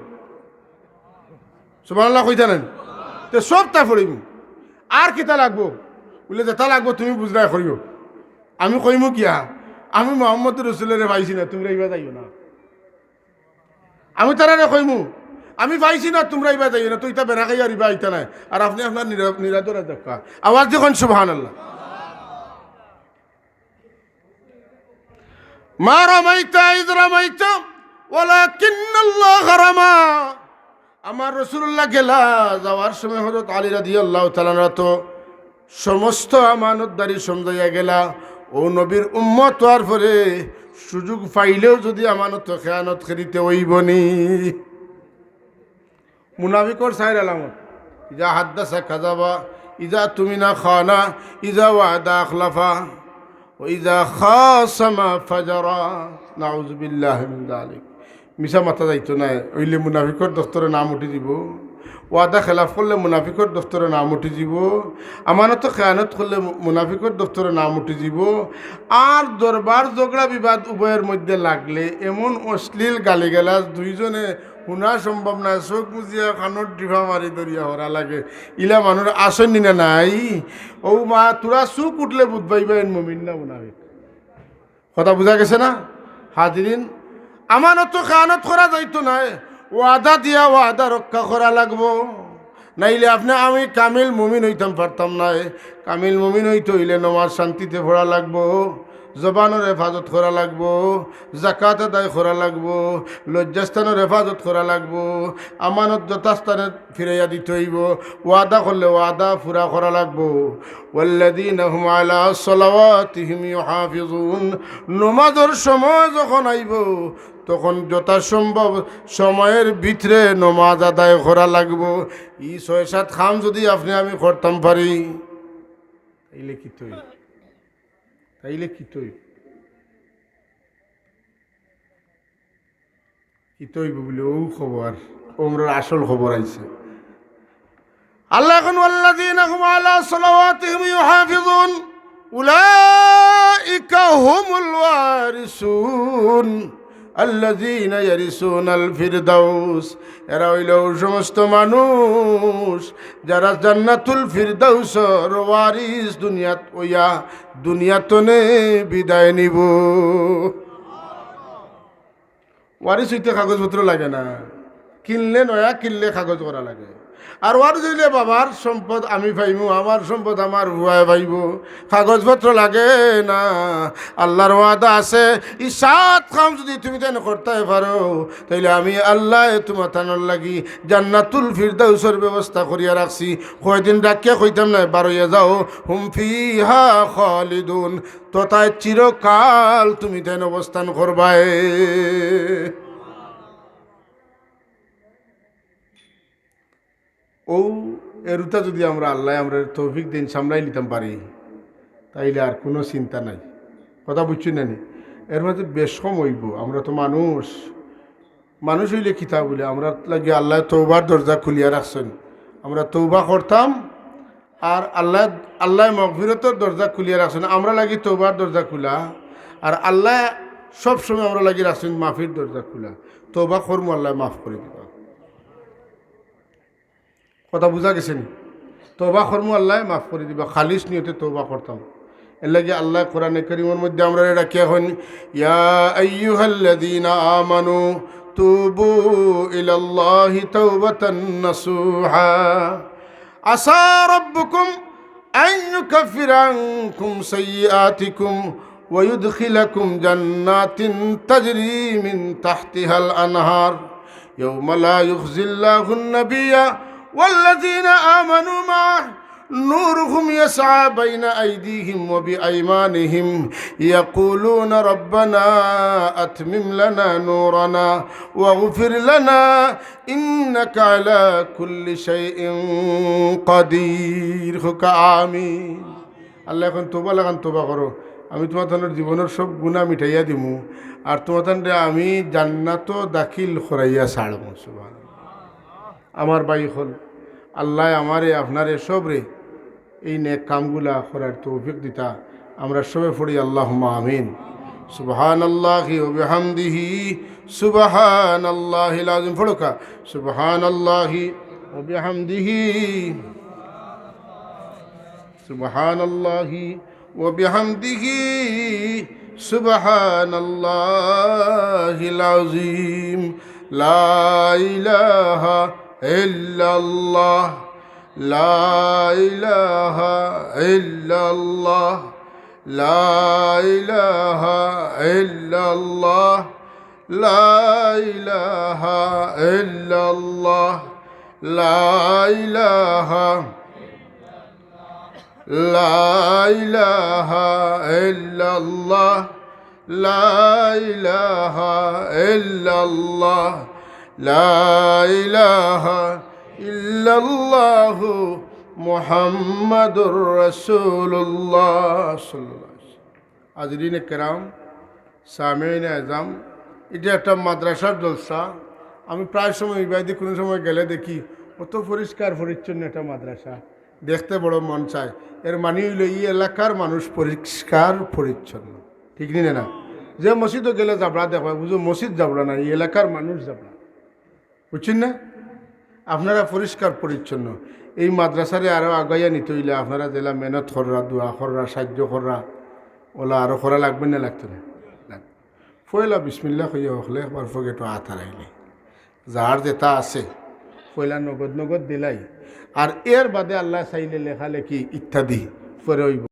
সুবহানাল্লাহ কইতানেন, তো সব তা পড়িব। আর কিতা লাগবো বলে, যেটা লাগবো তুমি বুঝলাই করিও, আমি কইমু কিয়া, আমি মোহাম্মদ রসুলের পাইছি না, তোমরা ইবা যাইও না, আমি তারা কইমু আমি পাইছি না, তোমরা ইবা যাইও না, তো ইটা বেড়া খাই আর ইবা আইতা নাই, আর আপনি আপনার নিরাদরা দেখা আওয়াজ যখন সুবহানাল্লাহ। মা রামাইতা ইয রামাইতা ওয়ালাকিন্নাল্লাহ রামা। আমার রাসূলুল্লাহ গেলা যাওয়ার সময় হযরত আলী রাদিয়াল্লাহু তাআলা তো সমস্ত আমানতদারি সমঝাইয়া গেলা, ও নবীর উম্মত হওয়ার পরে সুযোগ পাইলেও যদি আমানত খেয়ানত করিতে হইবনি। মুনাফিকর চাইর আলামত, ইজা হাদ্দাসা কাযাবা, ইজা তুমিনা খানা, ইজা ওয়াদা আখলাফা, ও ইজা খাসামা ফাজারা। নাউযু বিল্লাহি মিন যালিক। মিছা মাথা যাইতো না, ওইলে মুনাফিকর দফতরে নাম উঠি দিব, ওয়াদা খেলাফ করলে মুনাফিকর দফতরে নাম উঠি যাব, আমানত খেয়ানত করলে মুনাফিকর দফতরে নাম উঠি যাব। আর দরবার ঝগড়া বিবাদ উভয়ের মধ্যে লাগলে এমন অশ্লীল গালিগালাজ দুইজনে শুনা সম্ভব না, চোখ মুজিয়া কানত ডিভা মারি দরিয়া হরা লাগে, ইলা মানুষ আসেনি না নাই। ও মা তোরা চুক উঠলে বুধ পাইবেন মুমিন না মুনাফিক। কথা বুঝা গেছে না হাজিরিন? আমানত খেয়ানত করা যাইতো না, ওয়াদা দিয়া ওয়াদা রক্ষা করা লাগবো, নাইলে আপনি আমি কামিল মুমিন হইতাম পারতাম না। কামিল মুমিন হইতে হইলে নমাজ শান্তিতে পড়া লাগবো, জবানের হেফাজত করা লাগবো, জাকাত আদায় করা লাগবো, লজ্জাস্থানের হেফাজত করা লাগবো, আমানত যথাস্থানে ফিরাইয়া দিতে হইব, ওয়াদা করলে ওয়াদা পুরা করা লাগবো। ওয়াল্লাযীনা হুম আলা সালাওয়াতিহিম ইউহাফিজুন। নমাজের সময় যখন আইব তখন যথাসম্ভব সময়ের ভিতরে নমাজ আদায় করা লাগবো। 6-7 খাম যদি আপনি আমি করতাম পারি, তাইলে কি তৈরি, তাইলে কি তৈব, কি তৈব বলে ও খবর, ওমরার আসল খবর আইছে। আল্লাহ এখন ওয়াল্লাযীনা হুম আলা সালাওয়াতিহিম ইউহাফিজুন উলাইকা হুমুল ওয়ারিসুন আল্লাযীনা ইয়ারিসুনাল ফিরদাউস। এরা হইল সমস্ত মানুষ যারা জান্নাতুল ফিরদাউসর ওয়ারিস, দুনিয়াত ওয়া দুনিয়াতনে বিদায় নিব। ওয়ারিস হইতে কাগজপত্র লাগে না, কিনলে নয়া, কিনলে কাগজ করা লাগে। আর ওয়ারিস হইলে বাবার সম্পদ আমি পাইমু, আমার সম্পদ আমার ভুয়ায় পাইব, কাগজপত্র লাগে না। আল্লাহর ওয়াদা আছে, এই 7 কাম যদি তুমি তেন করতে পারো, তাইলে আমি আল্লাহ তোমার তানোর লাগি জান্নাতুল ফিরদাউসের ব্যবস্থা করিয়া রাখছি। কয়দিন ডাকিয়া কইতাম না, বারইয়া যাও, হুম ফিহা খালিদুন, তথায় চিরকাল তুমি তেন অবস্থান করবায়। ও এরুতা যদি আমরা আল্লাহ আমরা তৌফিক দিন সামলাই নিতাম পারি, তাইলে আর কোনো চিন্তা নাই। কথা বুঝছি না নি? এর মধ্যে বেশ কম হইব। আমরা তো মানুষ, মানুষ হইলে কিতা বলে আমরা লাগে আল্লাহ তৌবার দরজা খুলিয়া রাখছেন, আমরা তৌবা করতাম, আর আল্লাহ আল্লাহ মগফিরতের দরজা খুলিয়া রাখছেন, আমরা লাগি তৌবার দরজা খোলা, আর আল্লাহ সবসময় আমরা লাগি রাখছেন মাফির দরজা খোলা। তৌবা করবো, আল্লাহ মাফ করে দিবা। কথা বুঝা গেছে নি? তৌবা করমু, আল্লাহ মাফ করে দিবা, খালিস নিয়তে তৌবা করতাম। এর লাগে আল্লাহ কোরআনে কারীমের মধ্যে আমরা এটা কে হন, ইয়া আইয়ুহাল্লাযীনা আমানু তুবু ইলাল্লাহি তাওবাতান নাসুহা আসা রাব্বুকুম আন ইউকাফিরা আনকুম সাইয়্যাতিকুম ওয়া ইউদখিলাকুম জান্নাতিন তাজরি মিন তাহতিহাল আনহার ইয়াওমা লা ইউখজিল্লাহুন নাবিয়্যা والذين آمنوا معه نورهم يسعى بين أيديهم وبأيمانهم يقولون ربنا أتمم لنا نورنا واغفر لنا إنك على كل شيء قدير آمين। আল্লাহ এখন তোবা লাগান, তোবা করো, আমি তোমার তাদের জীবনের সব গুনাহ মিটাইয়া দিমু, আর তোমার তাদের আমি জান্নাত দাখিল করাইয়া ছাড়ব। সুবহানাল্লাহ। আমার ভাই হল আল্লাহ আমারে আপনারে সবরে এই নেক কামগুলা করার তৌফিক দিতা আমরা সবে পড়ি আল্লাহুম্মা আমিন সুবহানাল্লাহি ওয়া বিহামদিহি সুবহানাল্লাহিল আযীম ফড়কা সুবহানাল্লাহি ওয়া বিহামদিহি সুবহানাল্লাহি ওয়া বিহামদিহি সুবহানাল্লাহিল আযীম লা ইলাহা ইল্লাল্লাহ লা ইলাহা ইল্লাল্লাহ লা ইলাহা ইল্লাল্লাহ লা ইলাহা ইল্লাল্লাহ লা ইলাহা লা ইলাহা ইল্লাল্লাহ লা ইলাহা ইল্লাল্লাহ লা ইলাহা ইল্লাল্লাহু মুহাম্মাদুর রাসূলুল্লাহ সাল্লাল্লাহু আলাইহি ওয়াসাল্লাম। হাজরিন কেরাম, সামিঈন আযম, এটা একটা মাদ্রাসার জলসা। আমি প্রায় সময় ইবাদি কোনো সময় গেলে দেখি অত পরিষ্কার পরিচ্ছন্ন একটা মাদ্রাসা, দেখতে বড় মন চায়। এর মানে হইল এই এলাকার মানুষ পরিষ্কার পরিচ্ছন্ন, ঠিক নিনে না? যে মসজিদও গেলে যাবড়া দেখবা, বুঝো মসজিদ যাবড়া না, এই এলাকার মানুষ যাবড়া, বুঝছেন না? আপনারা পরিষ্কার পরিচ্ছন্ন। এই মাদ্রাসারে আরও আগাইয়া নিতে হইলে আপনারা জেলা মেহনত কররা, দোয়া কররা, সাহায্য কররা, ওলা আরও করা লাগবে না? লাগতো না? পয়লা বিসমিল্লাহ কইয়া হলে একবার ফগেটো হাত হারাইলে যার যেটা আছে পয়লা নগদ নগদ দিলাই, আর এর বাদে আল্লাহ চাইলে লেখালেখি ইত্যাদি পরে হইব।